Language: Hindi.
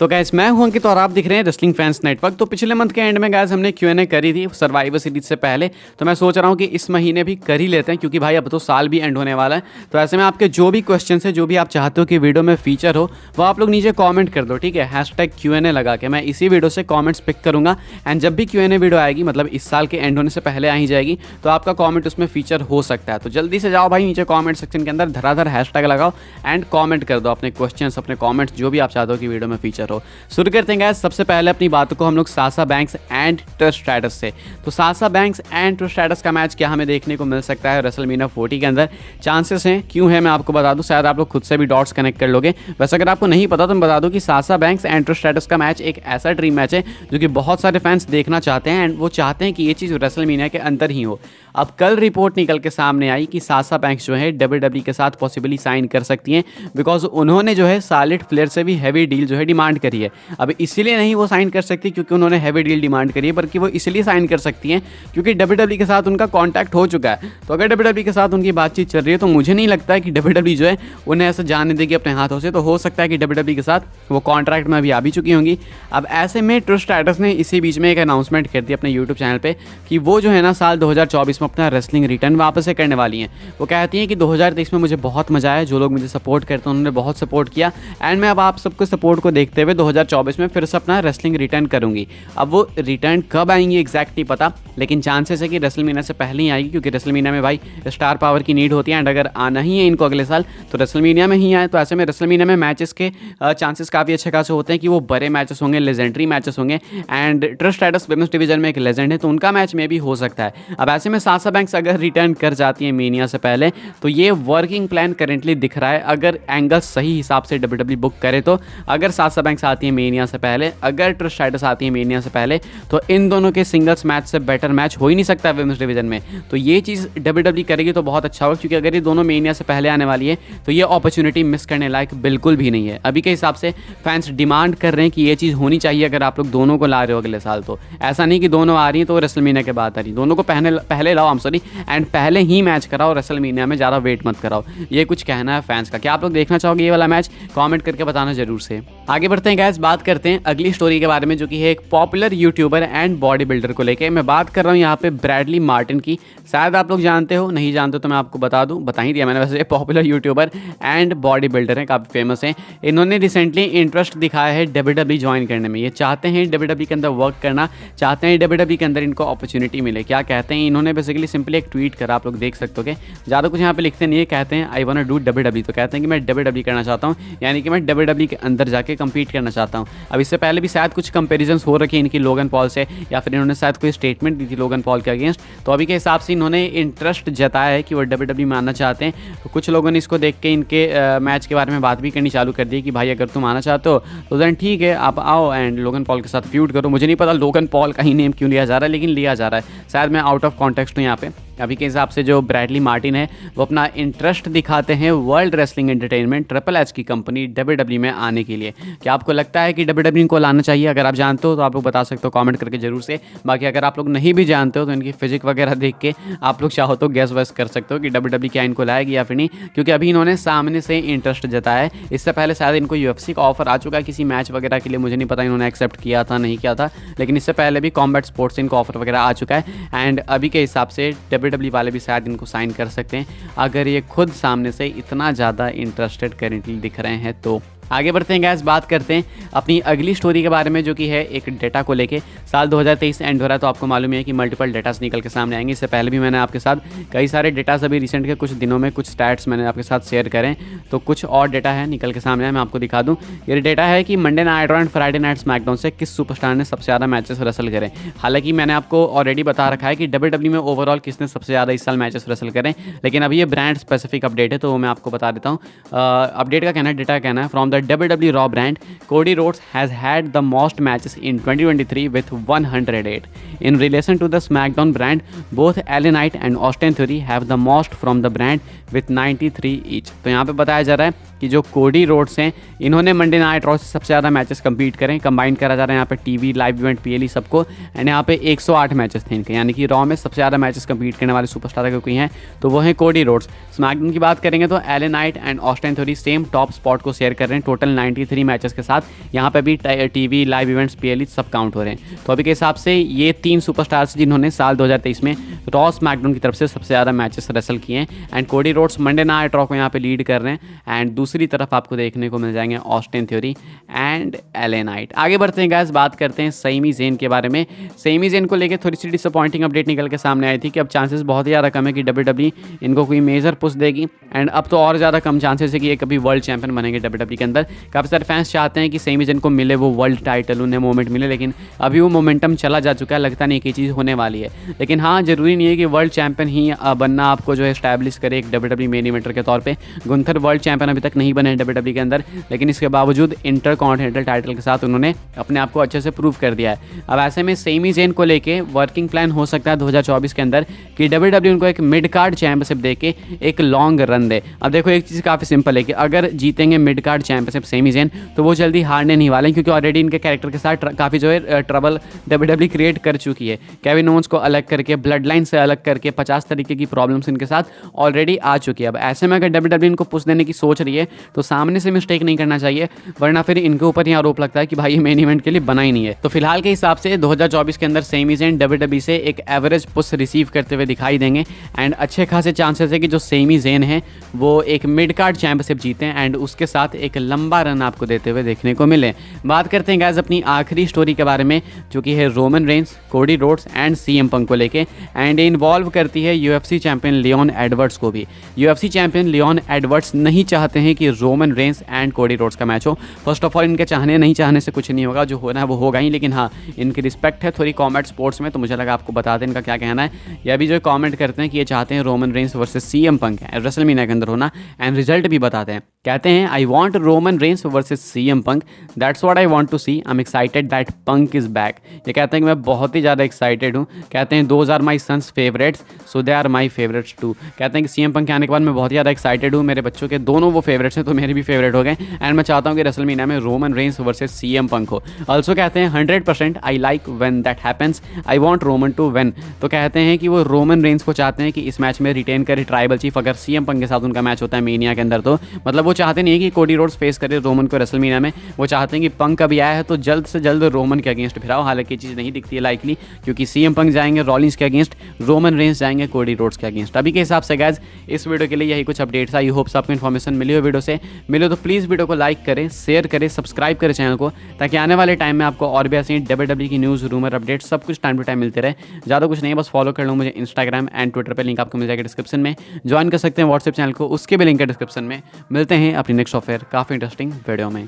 तो गाइस मैं हूं अंकित और आप दिख रहे हैं रेसलिंग फैंस नेटवर्क। तो पिछले मंथ के एंड में गाइस हमने Q&A करी थी सर्वाइवर सीरीज से पहले, तो मैं सोच रहा हूं कि इस महीने भी कर ही लेते हैं क्योंकि भाई अब तो साल भी एंड होने वाला है। तो ऐसे में आपके जो भी क्वेश्चन है, जो भी आप चाहते हो कि वीडियो में फीचर हो, वो आप लोग नीचे कॉमेंट कर दो, ठीक है। #Q&A लगा के मैं इसी वीडियो से कॉमेंट्स पिक करूँगा एंड जब भी Q&A वीडियो आएगी, मतलब इस साल के एंड होने से पहले आ ही जाएगी, तो आपका कॉमेंट उसमें फीचर हो सकता है। तो जल्दी से जाओ भाई नीचे कॉमेंट सेक्शन के अंदर धराधर हैशटैग लगाओ एंड कॉमेंट कर दो अपने क्वेश्चन, अपने कॉमेंट्स जो भी आप चाहते हो कि वीडियो में फीचर हो। शुरू करते हैं गाइस सबसे पहले अपनी बातों को हम लोग Sasha banks and Trish stratus से। तो Sasha banks and Trish stratus का मैच क्या हमें देखने को मिल सकता है रेसलमेनिया 40 के अंदर? चांसेस हैं, क्यों है मैं आपको बता दूं, शायद आप लोग खुद से भी डॉट्स कनेक्ट कर लोगे। वैसे अगर आपको नहीं पता तो मैं बता दूं कि Sasha banks and Trish stratus का मैच एक ऐसा ड्रीम मैच है जो कि बहुत सारे फैंस देखना चाहते हैं एंड वो चाहते हैं कि ये चीज़ रेसलमेनिया के अंदर ही हो। अब कल रिपोर्ट निकल के सामने आई कि साशा बैंक्स जो है WWE के साथ पॉसिबली साइन कर सकती हैं, बिकॉज उन्होंने जो है शार्लेट फ्लेयर से भी हैवी डील जो है डिमांड करी है। अब इसलिए नहीं वो साइन कर सकती क्योंकि उन्होंने हैवी डील डिमांड करी है, बल्कि वो इसलिए साइन कर सकती हैं क्योंकि WWE के साथ उनका कॉन्टैक्ट हो चुका है। तो अगर WWE के साथ उनकी बातचीत चल रही है तो मुझे नहीं लगता है कि WWE जो है उन्हें ऐसा जाने देगी अपने हाथों से। तो हो सकता है कि WWE के साथ वो कॉन्ट्रैक्ट में अभी आ भी चुकी होंगी। अब ऐसे में ट्रिश स्ट्रैटस ने इसी बीच में एक अनाउंसमेंट कर दी अपने यूट्यूब चैनल पर कि वो जो है ना साल 2024 में अपना रेसलिंग रिटर्न वापस से करने वाली हैं। वो कहती हैं कि 2023 में मुझे बहुत मजा आया, जो लोग मुझे सपोर्ट करते हैं उन्होंने बहुत सपोर्ट किया एंड मैं अब आप सबको सपोर्ट को देखते हुए 2024 में फिर से अपना रेसलिंग रिटर्न करूंगी। अब वो रिटर्न कब आएंगी एग्जैक्ट नहीं पता, लेकिन चांसेस है कि रेसलमेनिया से पहले ही आएगी क्योंकि रेसलमेनिया में भाई स्टार पावर की नीड होती है एंड अगर आना ही है इनको अगले साल तो रेसलमेनिया में ही आए। तो ऐसे में रेसलमेनिया में मैचेस के चांसेस काफ़ी अच्छे खासे होते हैं कि वो बड़े मैचेस होंगे, लेजेंडरी मैचेस होंगे and Trish Stratus women's division में एक लेजेंड है तो उनका मैच में भी हो सकता है। अब ऐसे में साशा बैंक्स अगर रिटर्न कर जाती है मेनिया से पहले तो ये वर्किंग प्लान करेंटली दिख रहा है, अगर एंगल सही हिसाब से WWE बुक करे तो। अगर साशा बैंक्स आती है मेनिया से पहले, अगर ट्रिश स्ट्रैटस आती है मेनिया से पहले, तो इन दोनों के सिंगल्स मैच से बेटर मैच हो ही नहीं सकता है वुमेन्स डिवीजन में। तो ये चीज़ WWE करेगी तो बहुत अच्छा होगा क्योंकि अगर ये दोनों मेनिया से पहले आने वाली है तो ये अपॉर्चुनिटी मिस करने लायक बिल्कुल भी नहीं है। अभी के हिसाब से फैंस डिमांड कर रहे हैं कि ये चीज़ होनी चाहिए अगर आप लोग दोनों को ला रहे हो अगले साल। तो ऐसा नहीं कि दोनों आ रही हैं तो रेसलमेनिया के बाद आ रही, दोनों को पहले लाओ एंड पहले ही मैच कराओ, रेसलमेनिया में ज़्यादा वेट मत कराओ। ये कुछ कहना है फैंस का। क्या आप लोग देखना चाहोगे ये वाला मैच? कमेंट करके बताना जरूर से। आगे बढ़ते हैं गाइस, बात करते हैं अगली स्टोरी के बारे में जो कि है एक popular YouTuber and body builder को लेके। मैं बात कर रहा हूँ यहाँ पे ब्रैडली मार्टिन की। शायद आप लोग जानते हो, नहीं जानते तो मैं आपको बता ही दिया मैंने। वैसे popular YouTuber and body builder हैं, काफ़ी फेमस हैं। इन्होंने रिसेंटली इंटरेस्ट दिखाया है WWE ज्वाइन करने में। ये चाहते हैं WWE के अंदर वर्क करना, चाहते हैं WWE के अंदर इनको अपॉर्चुनिटी मिले। क्या कहते हैं इन्होंने? बेसिकली सिंपली एक ट्वीट करा, आप लोग देख सकते हो। ज़्यादा कुछ यहाँ पे लिखते नहीं है, कहते हैं I want to do WWE। तो कहते हैं कि मैं WWE करना चाहता हूँ, यानी कि मैं WWE के अंदर जाके कम्पीट करना चाहता हूँ। अब इससे पहले भी शायद कुछ कंपेरिजन्स हो रखे हैं इनकी लोगन पॉल से, या फिर इन्होंने शायद कोई स्टेटमेंट दी थी लोगन पॉल के अगेंस्ट। तो अभी के हिसाब से इन्होंने इंटरेस्ट जताया है कि वो WWE में आना चाहते हैं। तो कुछ लोगों ने इसको देख के इनके मैच के बारे में बात भी करनी चालू कर दी कि भाई अगर तुम आना चाहते हो तो देन ठीक है, आप आओ एंड लोगन पॉल के साथ फ्यूड करो। मुझे नहीं पता लोगन पॉल का ही नेम क्यों लिया जा रहा है, लेकिन लिया जा रहा है। शायद मैं आउट ऑफ कॉन्टेक्स्ट हूँ यहाँ पे। अभी के हिसाब से जो ब्रैडली मार्टिन है वो अपना इंटरेस्ट दिखाते हैं world wrestling entertainment triple H की कंपनी WWE में आने के लिए। क्या आपको लगता है कि WWE को लाना चाहिए? अगर आप जानते हो तो आप लोग बता सकते हो कमेंट करके जरूर से। बाकी अगर आप लोग नहीं भी जानते हो तो इनकी फिजिक वगैरह देख के आप लोग चाहो तो गैस वैस कर सकते हो कि WWE क्या इनको लाएगी या फिर नहीं, क्योंकि अभी इन्होंने सामने से इंटरेस्ट जताया है। इससे पहले शायद इनको UFC का ऑफर आ चुका है किसी मैच वगैरह के लिए, मुझे नहीं पता इन्होंने एक्सेप्ट किया था नहीं किया था, लेकिन इससे पहले भी कॉम्बैट स्पोर्ट्स इनको ऑफर वगैरह आ चुका है एंड अभी के हिसाब से WWE वाले भी शायद इनको साइन कर सकते हैं अगर ये खुद सामने से इतना ज़्यादा इंटरेस्टेड करेंटली दिख रहे हैं तो। आगे बढ़ते हैं गैस, बात करते हैं अपनी अगली स्टोरी के बारे में जो कि है एक डेटा को लेके। साल 2023 एंड हो रहा है तो आपको मालूम है कि मल्टीपल डेटास निकल के सामने आएंगे। इससे पहले भी मैंने आपके साथ कई सारे डेटास अभी रिसेंट के कुछ दिनों में कुछ स्टैट्स मैंने आपके साथ शेयर करें, तो कुछ और डेटा है निकल के सामने आए, मैं आपको दिखा दूँ। ये डेटा है कि Monday night raw and Friday night SmackDown से किस सुपरस्टार ने सबसे ज़्यादा मैचेस रसल करें। हालांकि मैंने आपको ऑलरेडी बता रखा है कि WWE में ओवरऑल किसने सबसे ज़्यादा इस साल मैचेस रसल करें, लेकिन अभी ये ब्रांड स्पेसिफिक अपडेट है तो मैं आपको बता देता हूँ। अपडेट का कहना है, डेटा का कहना है, from the WWE raw brand, Cody Rhodes has had the most matches in 2023 with 108. In relation to the SmackDown brand, both LA Knight and Austin Theory have the most from the brand with 93 each. तो यहाँ पे बताया जा रहा है कि जो कोडी रोड्स हैं इन्होंने मंडे नाइट रॉ से सबसे ज़्यादा मैचेस कंप्लीट करें, कंबाइन करा जा रहा है यहाँ पे टीवी, लाइव इवेंट, पीएलई सबको। एंड यहाँ पे 108 मैचेस थे इनके, यानी कि रॉ में सबसे ज़्यादा मैचेस कंप्लीट करने वाले सुपरस्टार अगर कोई हैं तो वो हैं कोडी रोड्स। स्मैकडाउन की बात करेंगे तो LA Knight and Austin theory same top spot को शेयर कर रहे हैं टोटल 93 मैचेस के साथ। यहाँ पे भी टीवी, लाइव इवेंट्स, पीएलई सब काउंट हो रहे हैं। तो अभी के हिसाब से ये 3 सुपरस्टार्स जिन्होंने साल 2023 में रॉ स्मैकडाउन की तरफ से सबसे ज़्यादा मैचेस रेसल किए हैं। And Cody Rhodes Monday night raw को यहाँ पे लीड कर रहे हैं। एंड दूसरी तरफ आपको देखने को मिल जाएंगे Austin theory and LA Knight. आगे बढ़ते हैं गाइस, बात करते हैं सैमी ज़ेन के बारे में। सैमी ज़ेन को लेकर थोड़ी सी डिसअपॉइंटिंग अपडेट निकल के सामने आई थी कि अब चांसेस बहुत ही ज़्यादा कम है कि WWE इनको कोई मेजर पुश देगी। एंड अब तो और ज़्यादा कम चांसेस है कि ये कभी वर्ल्ड चैंपियन बनेंगे WWE के अंदर। काफ़ी सारे फैंस चाहते हैं कि सैमी ज़ेन को मिले वो वर्ल्ड टाइटल, उन्हें मोमेंट मिले, लेकिन अभी वो मोमेंटम चला जा चुका है, लगता नहीं कि चीज़ होने वाली है। लेकिन हाँ, ज़रूरी नहीं है कि वर्ल्ड चैंपियन ही बनना आपको जो है स्टैब्लिश करे एक WWE मेन इवेंटर के तौर पे। गुंथर वर्ल्ड चैंपियन अभी तक नहीं बने WWE के अंदर, लेकिन इसके बावजूद इंटर कॉन्टिनेंटल टाइटल के साथ उन्होंने अपने आप को अच्छे से प्रूव कर दिया है। अब ऐसे में सैमी ज़ेन को लेके वर्किंग प्लान हो सकता है 2024 के अंदर कि WWE उनको एक मिड कार्ड चैंपियनशिप देके एक लॉन्ग रन दे। अब देखो, एक चीज़ काफ़ी सिंपल है कि अगर जीतेंगे mid card championship Sami Zayn तो वो जल्दी हारने नहीं वाले, क्योंकि ऑलरेडी इनके कैरेक्टर के साथ काफ़ी जो है ट्रबल WWE क्रिएट कर चुकी है। केविन ओवेंस को अलग करके, ब्लड लाइन से अलग करके 50 तरीके की प्रॉब्लम्स इनके साथ ऑलरेडी आ चुकी है। अब ऐसे में अगर WWE इनको पुश देने की सोच रही है तो सामने से मिस्टेक नहीं करना चाहिए, वरना फिर इनके ऊपर ही आरोप लगता है कि भाई ये मेन इवेंट के लिए बना ही नहीं है। तो फिलहाल के हिसाब से 2024 के अंदर सैमी ज़ेन WWE से एक एवरेज पुश रिसीव करते हुए दिखाई देंगे। एंड अच्छे खासे चांसेस है कि जो सैमी ज़ेन है वो एक मिड कार्ड चैंपियनशिप जीतें एंड उसके साथ एक लंबा रन आपको देते हुए देखने को मिले। बात करते हैं गाइस अपनी आखिरी स्टोरी के बारे में, जो कि है Roman Reigns, Cody Rhodes and CM पंक को लेके। एंड इन्वॉल्व करती है UFC चैंपियन लियोन एडवर्ड्स को भी। UFC चैंपियन लियोन एडवर्ड्स नहीं चाहते हैं कि Roman Reigns and Cody Rhodes का मैच हो। फर्स्ट ऑफ ऑल, इनके चाहने नहीं चाहने से कुछ नहीं होगा, जो होना है वो होगा ही। लेकिन हाँ, इनकी रिस्पेक्ट है थोड़ी कॉमेट स्पोर्ट्स में, तो मुझे लगा आपको बता दें इनका क्या कहना है। ये अभी जो कॉमेंट करते हैं कि ये चाहते हैं रोमन रेंस वर्सेस CM पंक रेसलमेनिया के अंदर होना, एंड रिजल्ट भी बताते हैं। कहते हैं I want Roman Reigns versus CM Punk, that's what I want to see, I am excited that Punk is back. ये कहते हैं कि मैं बहुत ही ज़्यादा एक्साइटेड हूँ। कहते हैं those are my sons favourites, so they are my favourites too. कहते हैं कि CM पंक के आने के बाद मैं बहुत ही ज़्यादा एक्साइटेड हूँ, मेरे बच्चों के दोनों वो फेवरेट्स हैं तो मेरे भी फेवरेट हो गए। एंड मैं चाहता हूँ कि रेसलमेनिया में Roman Reigns versus CM Punk हो। ऑल्सो कहते हैं 100% I like when that happens, I want Roman to win. तो कहते हैं कि वो रोमन रेंस को चाहते हैं कि इस मैच में रिटेन करे ट्राइबल चीफ, अगर CM पंक के साथ उनका मैच होता है मेनिया के अंदर। तो मतलब वो चाहते नहीं है कि कोडी रोड्स फेस करे रोमन को रेसलमेनिया में, वो चाहते हैं कि पंक अभी आया है तो जल्द से जल्द रोमन के अगेंस्ट फिराओ। हालांकि ये चीज़ नहीं दिखती है लाइकली, क्योंकि CM पंक जाएंगे रॉलिंस के अगेंस्ट, रोमन रेंस जाएंगे कोडी रोड्स के अगेंस्ट। अभी के हिसाब से गाइस इस वीडियो के लिए यही कुछ अपडेट्स। आई होप्स आपको इन्फॉर्मेशन मिली हो वीडियो से। मिले तो प्लीज़ वीडियो को लाइक करें, शेयर करें, सब्सक्राइब करें चैनल को, ताकि आने वाले टाइम में आपको और भी ऐसी WWE की न्यूज़, रूमर, अपडेट सब कुछ टाइम टू टाइम मिलते रहे। ज़्यादा कुछ नहीं, बस फॉलो कर लो मुझे इंस्टाग्राम एंड ट्विटर पर, लिंक आपको मिल जाएगा डिस्क्रिप्शन में। ज्वाइन कर सकते हैं व्हाट्सएप चैनल को, उसके भी लिंक है डिस्क्रिप्शन में। मिलते हैं अपनी नेक्स्ट ऑफर काफ़ी इंटरेस्टिंग वीडियो में।